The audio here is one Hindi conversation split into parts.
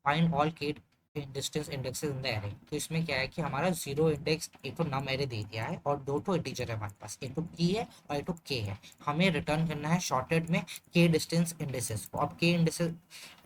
Find all k distance indexes in the array. तो इसमें क्या है कि हमारा जीरो इंडेक्स एक तो नम एरे दे दिया है और दो तो इंटीजर है हमारे पास, एक तो की है और एक तो के है। हमें रिटर्न करना है शॉर्टेड में के डिस्टेंस इंडेक्सेस को। अब के इंडेक्सेस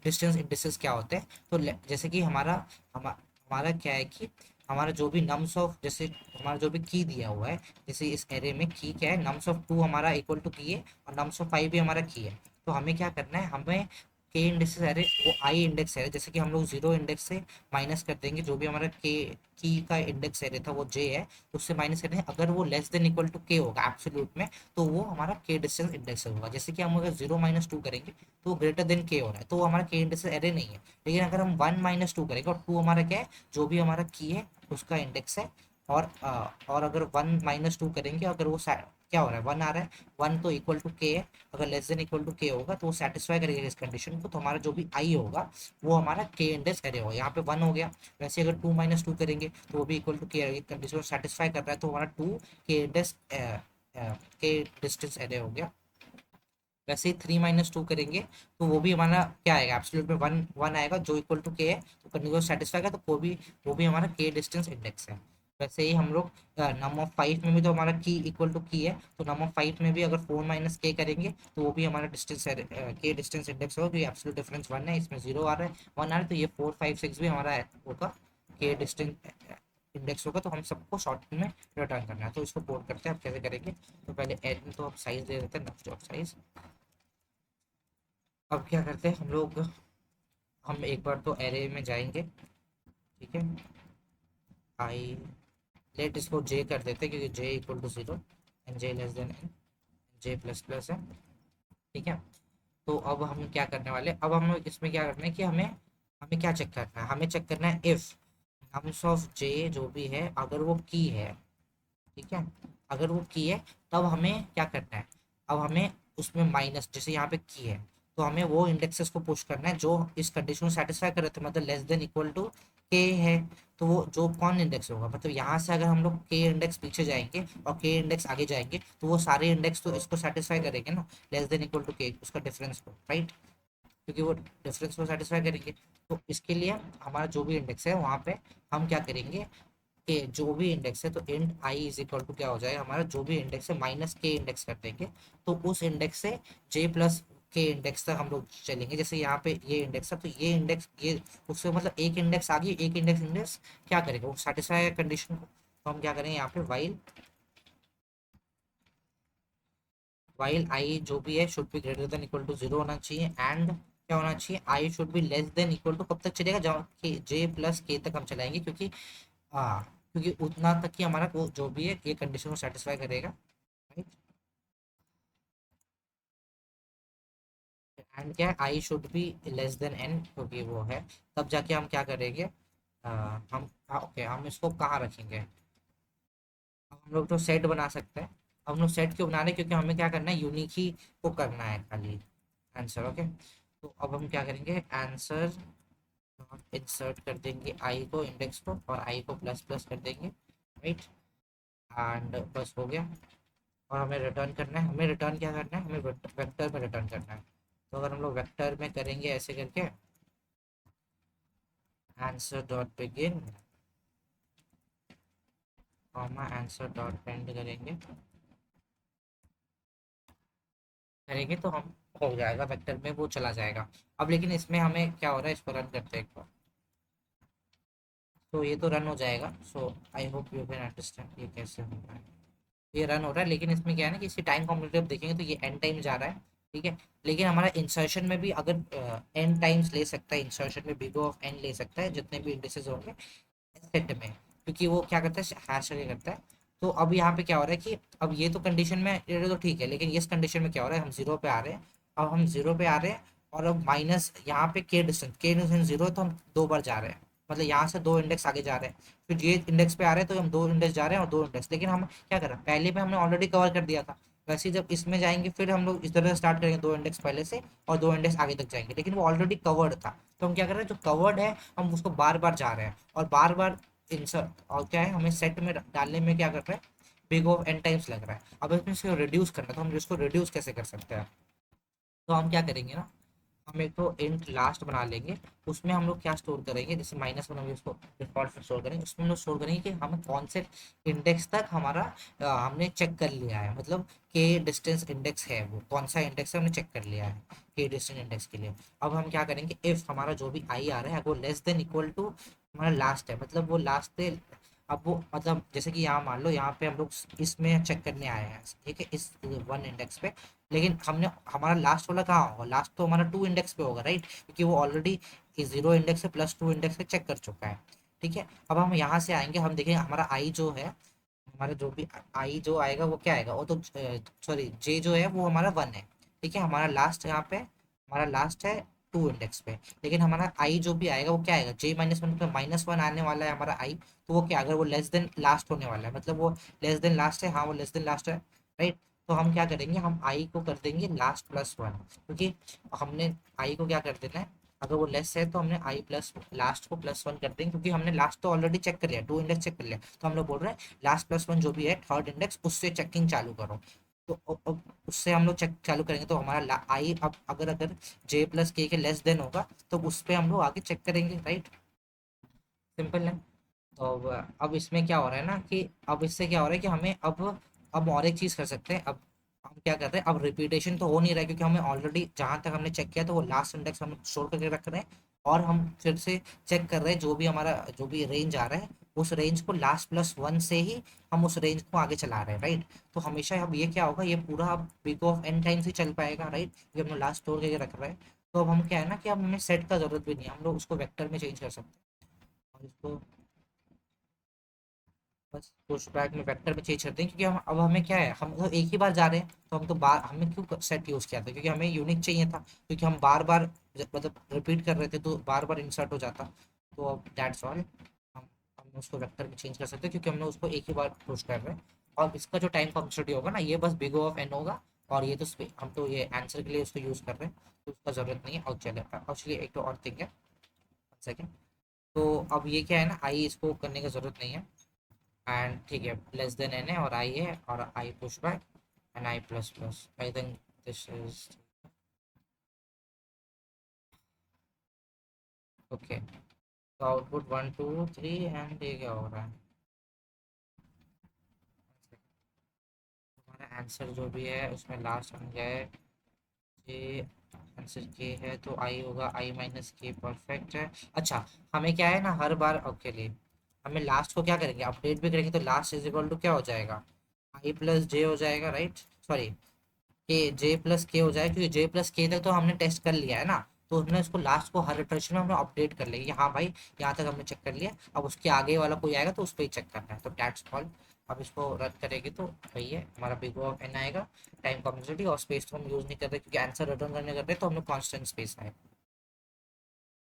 डिस्टेंस इंडेक्सेस क्या होते हैं, तो जैसे कि हमारा क्या है कि हमारा जो भी नम्स ऑफ, जैसे हमारा जो भी की दिया हुआ है, जैसे इस एरे में की क्या है, नम्स ऑफ 2 हमारा इक्वल टू की है और नम्स ऑफ 5 भी हमारा की है। तो हमें क्या करना है, हमें के इंडेक्सेस एरे वो आई इंडेक्स एरे, जैसे कि हम लोग जीरो इंडेक्स से माइनस कर देंगे जो भी हमारा के की का इंडेक्स एरे था वो जे है, उससे माइनस कर देंगे। अगर वो लेस देन इक्वल टू के होगा एब्सोल्यूट में, तो वो हमारा के डिस्टेंस इंडेक्स होगा। जैसे कि हम अगर 0 - 2 करेंगे तो वो ग्रेटर देन के हो रहा है, तो वो हमारा के इंडेक्स एरे नहीं है। लेकिन अगर हम 1 - 2 करेंगे और 2 हमारा क्या है, जो भी हमारा की है उसका इंडेक्स है, और अगर 1 - 2 करेंगे, अगर वो क्या हो रहा है, 1 आ रहा है, 1 तो इक्वल टू के है, अगर लेस देन इक्वल टू के होगा तो वो सेटिस्फाई करेगा इस कंडीशन को, तो हमारा जो भी आई होगा वो हमारा के इंडेक्स एरे होगा। यहाँ पे 1 हो गया। वैसे अगर 2 - 2 करेंगे तो वो भी इक्वल टू के कंडीशन को सेटिस्फाई कर रहा है, तो हमारा 2 के इंडेक्स के डिस्टेंस एरे हो गया। वैसे ही 3 - 2 करेंगे तो वो भी हमारा क्या आएगा, एब्सोल्यूट में 1 आएगा जो इक्वल टू के है, तो कंडीशन को सेटिस्फाई का, तो वो भी हमारा के डिस्टेंस इंडेक्स है। वैसे ही हम लोग नम ऑफ 5 में भी तो हमारा की इक्वल टू की है, तो नम ऑफ 5 में भी अगर 4 - के करेंगे तो वो भी हमारा डिस्टेंस के डिस्टेंस इंडेक्स होगा, क्योंकि एब्सोल्यूट डिफरेंस 1 है, इसमें 0 आ रहा है, 1 आ रहा है, तो ये 4 5 6 भी हमारा होगा के डिस्टेंस इंडेक्स होगा। तो हम सबको शॉर्ट में रिटर्न करना है, तो इसको कोड करते हैं। आप कैसे करेंगे, तो पहले एड तो आप साइज दे देते हैं, नक्स्ट ऑफ साइज। अब क्या करते हैं हम लोग, हम एक बार तो एरे में जाएंगे, ठीक है। आई लेट इसको जे कर देते हैं, क्योंकि J equal to 0 and J less than N, J plus plus है, ठीक है। तो अब हम क्या करने वाले, अब हम लोग इसमें क्या करना है कि हमें हमें क्या चेक करना है, हमें चेक करना है इफ नम्स ऑफ जे जो भी है अगर वो की है, ठीक है, अगर वो की है, तब हमें क्या करना है, अब हमें उसमें माइनस, जैसे यहाँ पे की है, तो हमें वो इंडेक्सेस को पुश करना है जो इस कंडीशन को सेटिस्फाई कर रहे थे, मतलब लेस देन इक्वल टू के है। तो वो जो कौन इंडेक्स होगा, मतलब यहाँ से अगर हम लोग के इंडेक्स पीछे जाएंगे और के इंडेक्स आगे जाएंगे, तो वो सारे इंडेक्स तो इसको सेटिस्फाई करेंगे ना, लेस देन इक्वल टू के उसका डिफरेंस को, राइट, क्योंकि वो डिफरेंस को सेटिस्फाई करेंगे। तो इसके लिए हमारा जो भी इंडेक्स है वहाँ पे हम क्या करेंगे, के जो भी इंडेक्स है, तो int I is equal to क्या हो जाएगा, हमारा जो भी इंडेक्स है माइनस के इंडेक्स कर देंगे। तो उस इंडेक्स से जे प्लस के इंडेक्स तक हम लोग चलेंगे। जैसे यहाँ पे ये इंडेक्स है, तो ये इंडेक्स ये उससे मतलब एक इंडेक्स आगे एक इंडेक्स इंडेक्स क्या करेगा, वो सेटिस्फाई कंडीशन को। तो हम क्या करेंगे यहाँ पे वाइल आई जो भी है should be greater than equal to 0 होना चाहिए, एंड क्या होना चाहिए, I should be less than equal to कब तक चलेगा, जब जे प्लस के तक हम चलाएंगे, क्योंकि हाँ, क्योंकि उतना तक ही हमारा वो जो भी है ये कंडीशन को सेटिस्फाई करेगा, राइट। एंड क्या है, I should be less than N, क्योंकि वो है, तब जाके हम क्या करेंगे, हम ओके, हम इसको कहाँ रखेंगे, अब हम लोग तो सेट बना सकते हैं। अब हम लोग सेट क्यों बना रहे हैं, क्योंकि हमें क्या करना है, यूनिक ही को करना है खाली आंसर, ओके। तो अब हम क्या करेंगे, आंसर इंसर्ट कर देंगे आई को, इंडेक्स को, और आई को प्लस प्लस कर देंगे, राइट। एंड बस हो गया। और हमें रिटर्न करना है, हमें रिटर्न क्या करना है, हमें वेक्टर में रिटर्न करना है। तो अगर हम लोग वेक्टर में करेंगे ऐसे करके, answer dot begin comma answer dot and करेंगे करेंगे तो हम हो जाएगा, वेक्टर में वो चला जाएगा। अब लेकिन इसमें हमें क्या हो रहा है, इसको रन करते हैं एक बार, तो ये तो रन हो जाएगा। So I hope you can understand ये कैसे हो रहा है। ये रन हो रहा है, लेकिन इसमें क्या है ना कि इसकी टाइम कॉम्प्लेक्सिटी आप देखेंगे तो ये एन टाइम जा रहा है, ठीक है। लेकिन हमारा इंसर्शन में भी अगर एन टाइम्स ले सकता है, इंसर्शन में बिग ऑफ एन ले सकता है, जितने भी इंडिसेस होंगे सेट में, क्योंकि वो क्या करता है, हैश करके करता है। तो अब यहाँ पे क्या हो रहा है कि अब ये तो कंडीशन में ये तो ठीक है, लेकिन इस कंडीशन में क्या हो रहा है, हम जीरो पे आ रहे हैं। अब हम जीरो पे आ रहे हैं, और अब माइनस यहाँ पे के डिस्टेंस जीरो है, तो हम 2 बार जा रहे हैं, मतलब यहाँ से 2 इंडेक्स आगे जा रहे हैं। फिर ये इंडेक्स पे आ रहे हैं, तो हम 2 इंडेक्स जा रहे हैं और 2 इंडेक्स, लेकिन हम क्या कर रहे हैं, पहले पे हमने ऑलरेडी कवर कर दिया था। वैसे ही जब इसमें जाएंगे फिर हम लोग इस तरह से स्टार्ट करेंगे, 2 इंडेक्स पहले से और 2 इंडेक्स आगे तक जाएंगे, लेकिन वो ऑलरेडी कवर्ड था। तो हम क्या कर रहे हैं, जो कवर्ड है हम उसको बार बार जा रहे हैं, और बार बार इंसर्ट, और क्या है, हमें सेट में डालने में क्या कर रहा है, बिग ऑफ एन टाइम्स लग रहा है। अब इसमें इसको रिड्यूस करना है, तो हम इसको रिड्यूस कैसे कर सकते हैं, तो हम क्या करेंगे ना, हम एक तो इंट लास्ट बना लेंगे, उसमें हम लोग क्या स्टोर करेंगे, जैसे -1 हम उसको डिफॉल्ट में स्टोर करेंगे, उसमें हम लोग स्टोर करेंगे कि हमें कौन से इंडेक्स तक हमारा हमने चेक कर लिया है, मतलब के डिस्टेंस इंडेक्स है, वो कौन सा इंडेक्स है हमने चेक कर लिया है के डिस्टेंस इंडेक्स के लिए। अब हम क्या करेंगे, इफ हमारा जो भी आई आ रहा है वो लेस देन इक्वल टू हमारा लास्ट है, मतलब वो लास्ट है। अब वो मतलब जैसे कि यहाँ मान लो यहाँ पे हम लोग इसमें चेक करने आए हैं, ठीक है, इस वन इंडेक्स पे, लेकिन हमने हमारा लास्ट वाला कहाँ होगा, लास्ट तो हमारा 2 इंडेक्स पे होगा, राइट, क्योंकि वो ऑलरेडी 0 इंडेक्स से +2 इंडेक्स पे चेक कर चुका है। ठीक है, अब हम यहाँ से आएंगे, हम देखेंगे हमारा आई जो है, हमारा जो भी आई जो आएगा वो क्या आएगा, वो तो सॉरी जे जो है वो हमारा 1 है। ठीक है, हमारा लास्ट यहाँ पे हमारा लास्ट है 2 इंडेक्स पे, लेकिन हमारा आई जो भी आएगा वो क्या आएगा, J-1 पे -1 आने वाला है हमारा आई, तो वो क्या, अगर वो लेस देन लास्ट होने वाला है, मतलब वो लेस देन लास्ट है, हाँ वो लेस देन लास्ट है, राइट। तो हम क्या करेंगे, हम आई को कर देंगे लास्ट +1, क्योंकि हमने आई को क्या कर देना है, अगर वो लेस है तो हमने आई प्लस लास्ट को +1 कर देंगे, क्योंकि हमने लास्ट तो ऑलरेडी चेक कर लिया, 2 इंडेक्स चेक कर लिया, तो हम लोग बोल रहे हैं लास्ट +1 जो भी है थर्ड इंडेक्स, उससे चेकिंग चालू करो। तो अब उससे हम लोग चेक चालू करेंगे, तो हमारा आई अब अगर अगर J+K के लेस देन होगा तो उस पर हम लोग आगे चेक करेंगे, राइट, सिंपल है। तो अब इसमें क्या हो रहा है ना कि अब इससे क्या हो रहा है कि हमें अब और एक चीज़ कर सकते हैं। अब हम क्या कर रहे हैं, अब रिपीटेशन तो हो नहीं रहा है, क्योंकि हमें ऑलरेडी जहाँ तक हमने चेक किया तो वो लास्ट इंडेक्स हम स्टोर करके रख रहे हैं, और हम फिर से चेक कर रहे हैं जो भी हमारा जो भी रेंज आ रहा है, उस रेंज को लास्ट +1 से ही हम उस रेंज को आगे चला रहे हैं, राइट। तो हमेशा अब ये क्या होगा, ये पूरा अब बिग ऑफ एन टाइम्स ही चल पाएगा, राइट, ये हमने लास्ट स्टोर करके रख रहे हैं। तो अब हम क्या है ना कि अब हमें सेट का जरूरत भी नहीं है, हम लोग उसको वेक्टर में चेंज कर सकते हैं, और इसको बस पुशबैक में वेक्टर में चेंज करते हैं, क्योंकि हम अब हमें क्या है, हम तो एक ही बार जा रहे हैं, तो हम तो बार हमें क्यों सेट यूज़ किया था, क्योंकि हमें यूनिक चाहिए था, क्योंकि हम बार बार मतलब रिपीट कर रहे थे तो बार बार इंसर्ट हो जाता। तो अब दैट्स ऑल, हम उसको वेक्टर में चेंज कर सकते हैं, क्योंकि हमने उसको एक ही बार पुश कर रहे हैं। और इसका जो टाइम कॉम्प्लेक्सिटी होगा ना, ये बस बिग O ऑफ n होगा, और ये तो हम तो ये आंसर के लिए उसको यूज़ कर रहे हैं, तो उसका ज़रूरत नहीं है। और चले एक्चुअली एक तो और थिंग है, सेकेंड, तो अब ये क्या है ना, आई इसको करने की ज़रूरत नहीं है, एंड ठीक है, लेस देन n है और आई है, और I push back and I plus plus, I think this is okay. तो आउटपुट 1 2 3, एंड ये क्या हो रहा है, हमारा आंसर जो भी है उसमें लास्ट हम गए, ये आंसर के है, तो आई होगा I - K, परफेक्ट है। अच्छा, हमें क्या है ना, हर बार ओके लिए हमें लास्ट को क्या करेंगे, अपडेट भी करेंगे, तो लास्ट इज इक्वल टू क्या हो जाएगा, I + J हो जाएगा, राइट, सॉरी के J+K हो जाए, क्योंकि J+K तक तो हमने टेस्ट कर लिया है ना, तो हमने उसको लास्ट को हर इटरेशन में हमने अपडेट कर लिया कि हाँ भाई यहाँ तक हमने चेक कर लिया, अब उसके आगे वाला कोई आएगा तो उस पर ही चेक करना है, तो दैट्स ऑल। अब इसको रद्द करेंगे तो वही है, हमारा बिग O ऑफ n आएगा, टाइम कॉम्प्लेक्सिटी और स्पेस तो हम यूज़ नहीं कर रहे, क्योंकि आंसर रिटर्न करने कर रहे हैं तो हमने कॉन्स्टेंट स्पेस आएगा।